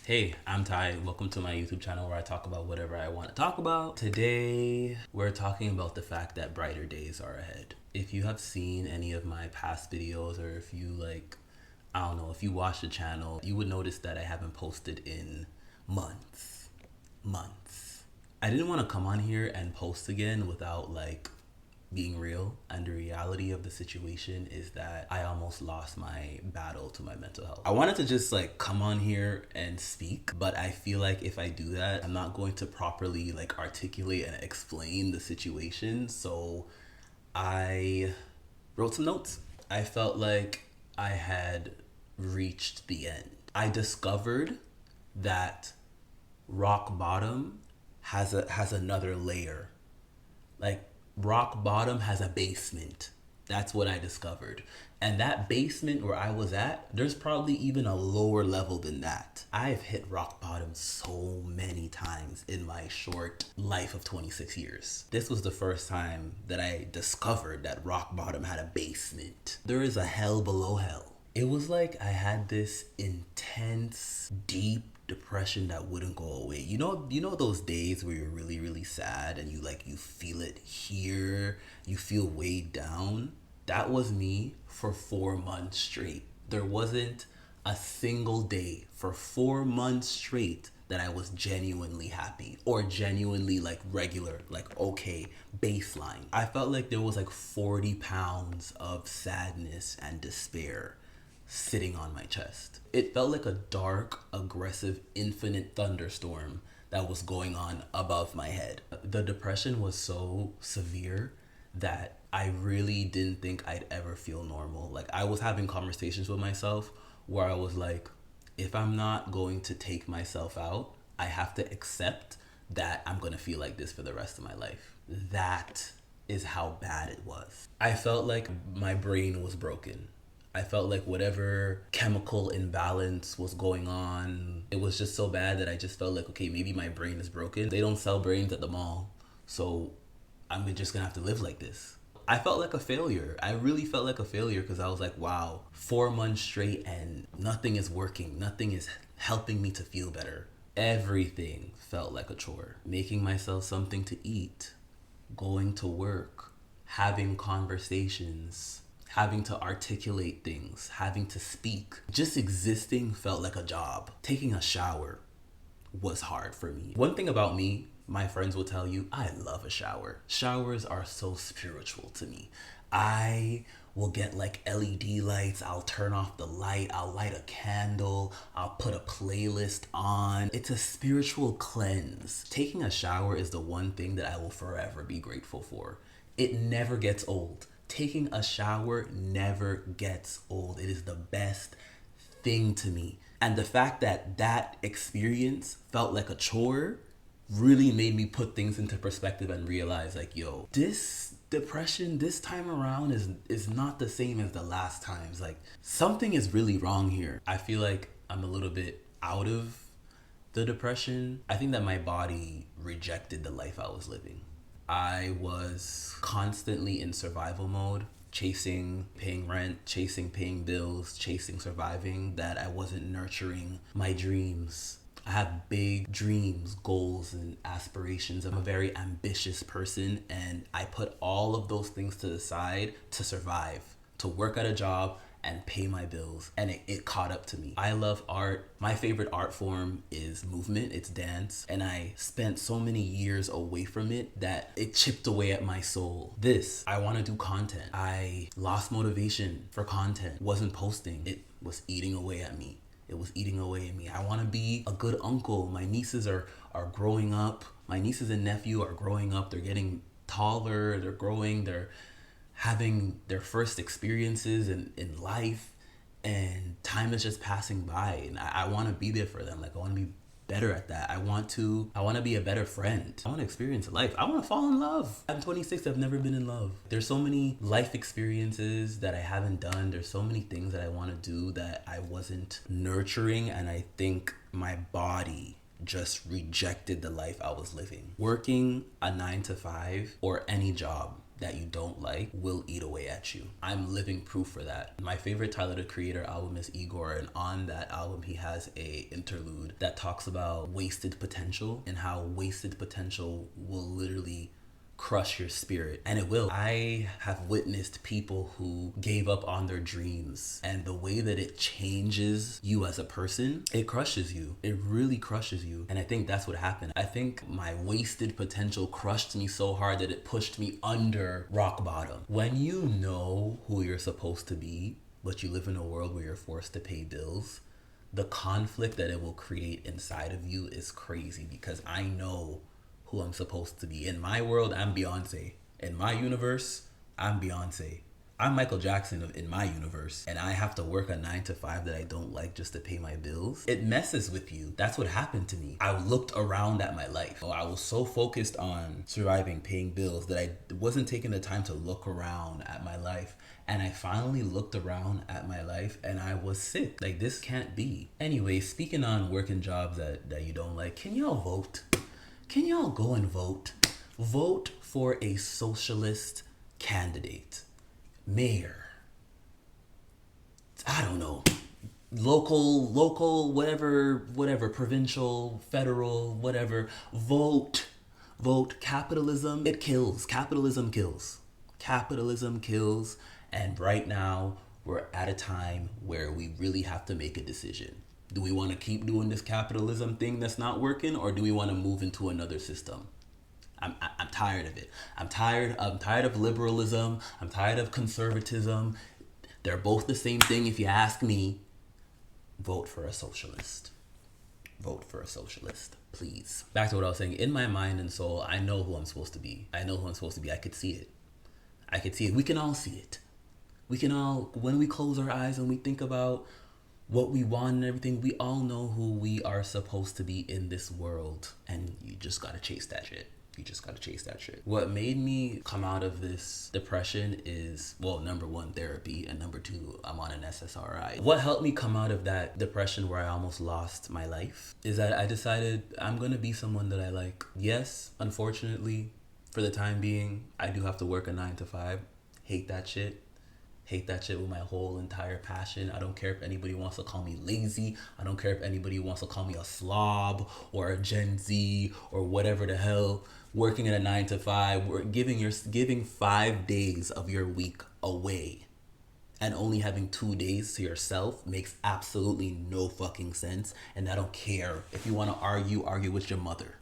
Hey, I'm Ty. Welcome to my YouTube channel where I talk about whatever I want to talk about. Today, we're talking about the fact that brighter days are ahead. If you have seen any of my past videos, or if you I don't know, if you watch the channel, you would notice that I haven't posted in months. Months. I didn't want to come on here and post again without being real, and the reality of the situation is that I almost lost my battle to my mental health. I wanted to just come on here and speak, but I feel like if I do that, I'm not going to properly articulate and explain the situation. So I wrote some notes. I felt like I had reached the end. I discovered that rock bottom has another layer. Rock bottom has a basement. That's what I discovered. And that basement where I was at, there's probably even a lower level than that. I've hit rock bottom so many times in my short life of 26 years. This was the first time that I discovered that rock bottom had a basement. There is a hell below hell. It was like I had this intense, deep depression that wouldn't go away. You know those days where you're really, really sad and you feel it here, you feel weighed down? That was me for 4 months straight. There wasn't a single day for 4 months straight that I was genuinely happy or genuinely regular, okay, baseline. I felt like there was 40 pounds of sadness and despair sitting on my chest. It felt like a dark, aggressive, infinite thunderstorm that was going on above my head. The depression was so severe that I really didn't think I'd ever feel normal. I was having conversations with myself where I was like, if I'm not going to take myself out, I have to accept that I'm going to feel like this for the rest of my life. That is how bad it was. I felt like my brain was broken. I felt like whatever chemical imbalance was going on, it was just so bad that I just felt like, okay, maybe my brain is broken. They don't sell brains at the mall, so I'm just gonna have to live like this. I felt like a failure. I really felt like a failure because I was like, wow, 4 months straight and nothing is working. Nothing is helping me to feel better. Everything felt like a chore. Making myself something to eat, going to work, having conversations, having to articulate things, having to speak. Just existing felt like a job. Taking a shower was hard for me. One thing about me, my friends will tell you, I love a shower. Showers are so spiritual to me. I will get LED lights, I'll turn off the light, I'll light a candle, I'll put a playlist on. It's a spiritual cleanse. Taking a shower is the one thing that I will forever be grateful for. It never gets old. Taking a shower never gets old. It is the best thing to me. And the fact that that experience felt like a chore really made me put things into perspective and realize yo, this depression this time around is not the same as the last times. Something is really wrong here. I feel like I'm a little bit out of the depression. I think that my body rejected the life I was living. I was constantly in survival mode, chasing paying rent, chasing paying bills, chasing surviving, that I wasn't nurturing my dreams. I have big dreams, goals, and aspirations. I'm a very ambitious person, and I put all of those things to the side to survive, to work at a job and pay my bills, and it caught up to me. I love art. My favorite art form is movement, it's dance, and I spent so many years away from it that it chipped away at my soul. I want to do content. I lost motivation for content, wasn't posting. It was eating away at me. I want to be a good uncle. My nieces are growing up. My nieces and nephew are growing up. They're getting taller, they're growing, they're having their first experiences in life, and time is just passing by, and I want to be there for them. I want to be better at that. I want to be a better friend. I want to experience life. I want to fall in love. I'm 26. I've never been in love. There's so many life experiences that I haven't done. There's so many things that I want to do that I wasn't nurturing, and I think my body just rejected the life I was living. Working a 9 to 5 or any job that you don't like will eat away at you. I'm living proof for that. My favorite Tyler the Creator album is Igor, and on that album he has a interlude that talks about wasted potential and how wasted potential will literally crush your spirit, and it will. I have witnessed people who gave up on their dreams, and the way that it changes you as a person, it crushes you. It really crushes you. And I think that's what happened. I think my wasted potential crushed me so hard that it pushed me under rock bottom. When you know who you're supposed to be, but you live in a world where you're forced to pay bills, the conflict that it will create inside of you is crazy, because I know who I'm supposed to be. In my world, I'm Beyonce. In my universe, I'm Beyonce. I'm Michael Jackson in my universe, and I have to work a 9 to 5 that I don't like just to pay my bills. It messes with you. That's what happened to me. I looked around at my life. I was so focused on surviving, paying bills, that I wasn't taking the time to look around at my life. And I finally looked around at my life and I was sick. Like, this can't be. Anyway, speaking on working jobs that you don't like, can y'all vote? Can y'all go and vote? Vote for a socialist candidate. Mayor. I don't know. Local, whatever, provincial, federal, whatever. Vote. Capitalism, it kills. Capitalism kills. Capitalism kills. And right now, we're at a time where we really have to make a decision. Do we want to keep doing this capitalism thing that's not working, or do we want to move into another system? I'm tired of it. I'm tired of liberalism. I'm tired of conservatism. They're both the same thing if you ask me. Vote for a socialist. Vote for a socialist, please. Back to what I was saying. In my mind and soul, I know who I'm supposed to be. I could see it. We can all see it. We can all, when we close our eyes and we think about what we want and everything, we all know who we are supposed to be in this world. And you just gotta chase that shit. What made me come out of this depression is, well, number one, therapy, and number two, I'm on an SSRI. What helped me come out of that depression where I almost lost my life is that I decided I'm gonna be someone that I like. Yes, unfortunately, for the time being, I do have to work a 9 to 5. Hate that shit with my whole entire passion. I don't care if anybody wants to call me lazy. I don't care if anybody wants to call me a slob or a Gen Z or whatever the hell. Working in a 9 to 5, we're giving 5 days of your week away, and only having 2 days to yourself makes absolutely no fucking sense. And I don't care if you want to argue with your mother.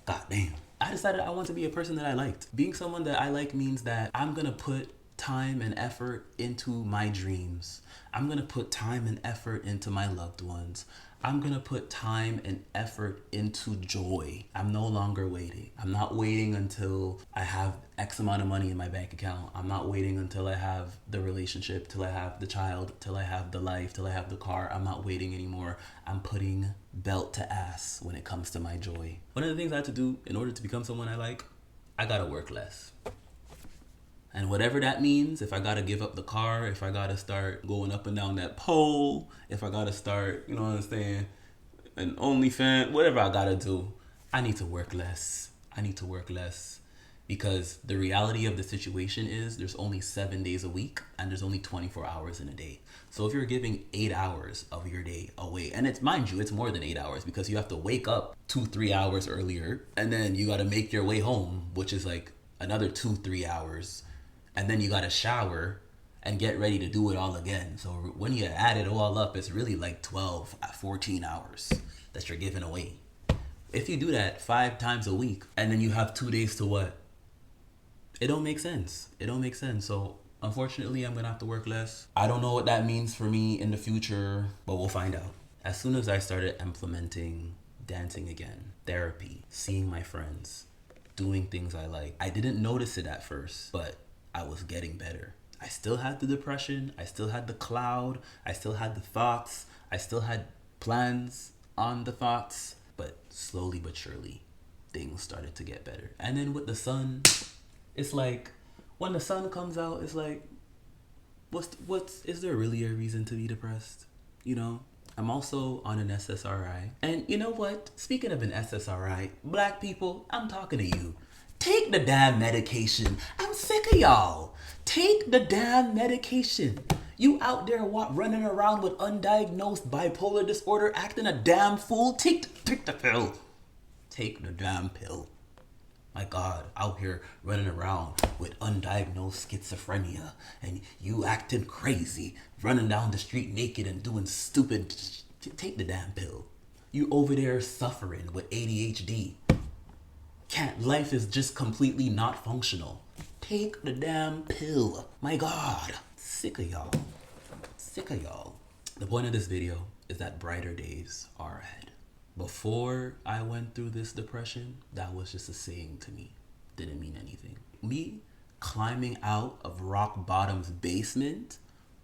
God damn. I decided I want to be a person that I liked. Being someone that I like means that I'm gonna put time and effort into my dreams. I'm gonna put time and effort into my loved ones. I'm gonna put time and effort into joy. I'm no longer waiting. I'm not waiting until I have X amount of money in my bank account. I'm not waiting until I have the relationship, till I have the child, till I have the life, till I have the car. I'm not waiting anymore. I'm putting belt to ass when it comes to my joy. One of the things I had to do in order to become someone I like, I gotta work less. And whatever that means, if I gotta give up the car, if I gotta start going up and down that pole, if I gotta start, you know what I'm saying, an OnlyFans, whatever I gotta do, I need to work less. Because the reality of the situation is there's only 7 days a week and there's only 24 hours in a day. So if you're giving 8 hours of your day away, and it's, mind you, it's more than 8 hours, because you have to wake up 2-3 hours earlier, and then you gotta make your way home, which is like another 2-3 hours. And then you gotta shower and get ready to do it all again. So when you add it all up, it's really like 12-14 hours that you're giving away. If you do that 5 times a week, and then you have 2 days to what? It don't make sense. So unfortunately, I'm gonna have to work less. I don't know what that means for me in the future, but we'll find out. As soon as I started implementing dancing again, therapy, seeing my friends, doing things I like, I didn't notice it at first, but I was getting better. I still had the depression. I still had the cloud. I still had the thoughts. I still had plans on the thoughts. But slowly but surely, things started to get better. And then with the sun, it's like, when the sun comes out, it's like, is there really a reason to be depressed? You know? I'm also on an SSRI. And you know what? Speaking of an SSRI, black people, I'm talking to you. Take the damn medication. I'm sick of y'all. Take the damn medication. You out there running around with undiagnosed bipolar disorder, acting a damn fool? Take the pill. Take the damn pill. My God, out here running around with undiagnosed schizophrenia and you acting crazy, running down the street naked and doing stupid. Take the damn pill. You over there suffering with ADHD. Life is just completely not functional. Take the damn pill. My God, sick of y'all. Sick of y'all. The point of this video is that brighter days are ahead. Before I went through this depression, that was just a saying to me. Didn't mean anything. Me climbing out of rock bottom's basement,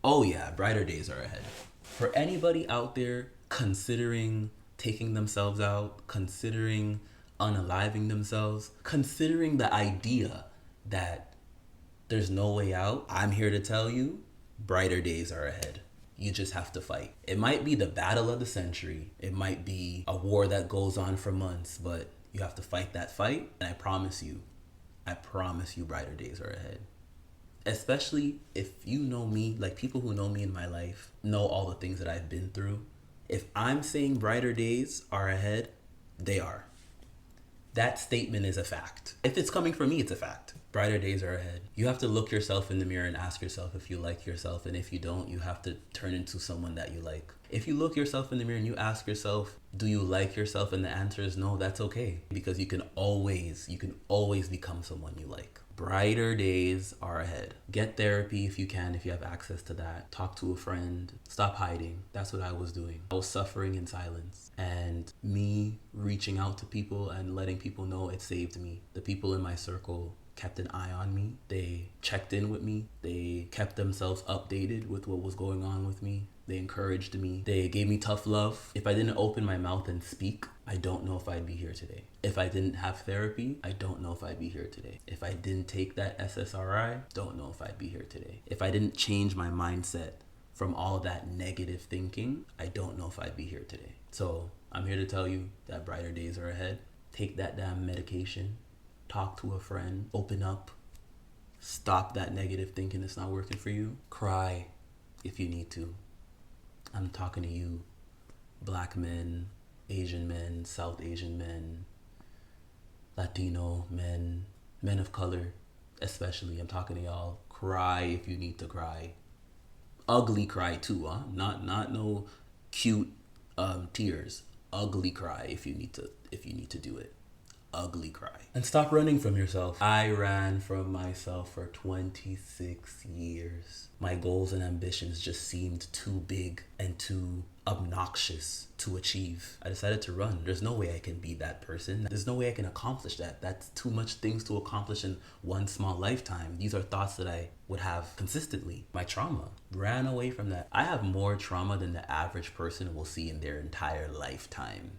oh yeah, brighter days are ahead. For anybody out there considering taking themselves out, considering unaliving themselves, considering the idea that there's no way out, I'm here to tell you, brighter days are ahead. You just have to fight. It might be the battle of the century. It might be a war that goes on for months, but you have to fight that fight. And I promise you, brighter days are ahead. Especially if you know me, like people who know me in my life, know all the things that I've been through. If I'm saying brighter days are ahead, they are. That statement is a fact. If it's coming from me, it's a fact. Brighter days are ahead. You have to look yourself in the mirror and ask yourself if you like yourself. And if you don't, you have to turn into someone that you like. If you look yourself in the mirror and you ask yourself, do you like yourself? And the answer is no, that's okay. Because you can always become someone you like. Brighter days are ahead. Get therapy if you can, if you have access to that. Talk to a friend. Stop hiding. That's what I was doing. I was suffering in silence. And me reaching out to people and letting people know it saved me. The people in my circle kept an eye on me. They checked in with me. They kept themselves updated with what was going on with me. They encouraged me. They gave me tough love. If I didn't open my mouth and speak, I don't know if I'd be here today. If I didn't have therapy, I don't know if I'd be here today. If I didn't take that SSRI, don't know if I'd be here today. If I didn't change my mindset from all that negative thinking, I don't know if I'd be here today. So I'm here to tell you that brighter days are ahead. Take that damn medication. Talk to a friend. Open up. Stop that negative thinking that's not working for you. Cry if you need to. I'm talking to you, Black men, Asian men, South Asian men, Latino men, men of color, especially. I'm talking to y'all. Cry if you need to cry. Ugly cry too, huh? Not no cute tears. Ugly cry if you need to do it. Ugly cry. And stop running from yourself. I ran from myself for 26 years. My goals and ambitions just seemed too big and too obnoxious to achieve. I decided to run. There's no way I can be that person. There's no way I can accomplish that. That's too much things to accomplish in one small lifetime. These are thoughts that I would have consistently. My trauma. Ran away from that. I have more trauma than the average person will see in their entire lifetime.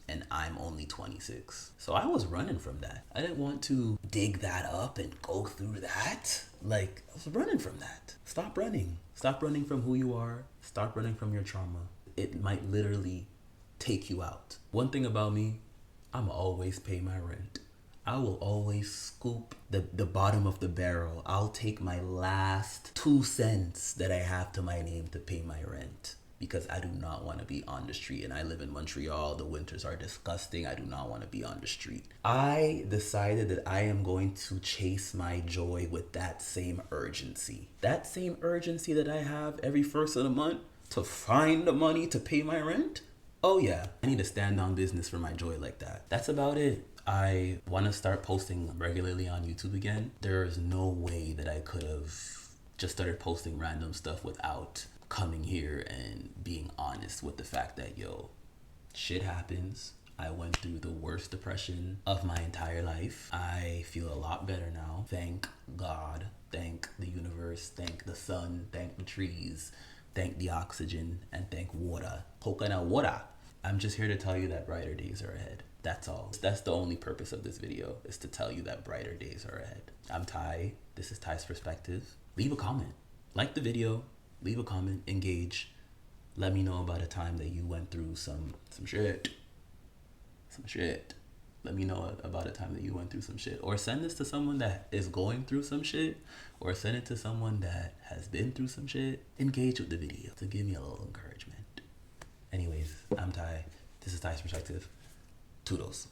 And I'm only 26. So I was running from that. I didn't want to dig that up and go through that. Like, I was running from that. Stop running. Stop running from who you are. Stop running from your trauma. It might literally take you out. One thing about me, I'm always pay my rent. I will always scoop the bottom of the barrel. I'll take my last 2 cents that I have to my name to pay my rent. Because I do not want to be on the street. And I live in Montreal. The winters are disgusting. I do not want to be on the street. I decided that I am going to chase my joy with that same urgency. That same urgency that I have every first of the month to find the money to pay my rent. Oh yeah, I need to stand on business for my joy like that. That's about it. I want to start posting regularly on YouTube again. There is no way that I could have just started posting random stuff without coming here and being honest with the fact that, yo, shit happens. I went through the worst depression of my entire life. I feel a lot better now. Thank God. Thank the universe. Thank the sun. Thank the trees. Thank the oxygen. And thank water. Coconut water. I'm just here to tell you that brighter days are ahead. That's all. That's the only purpose of this video, is to tell you that brighter days are ahead. I'm Ty. This is Ty's Perspective. Leave a comment. Like the video. Leave a comment, engage. Let me know about a time that you went through some shit. Some shit. Let me know about a time that you went through some shit. Or send this to someone that is going through some shit. Or send it to someone that has been through some shit. Engage with the video to give me a little encouragement. Anyways, I'm Ty. This is Ty's Perspective. Toodles.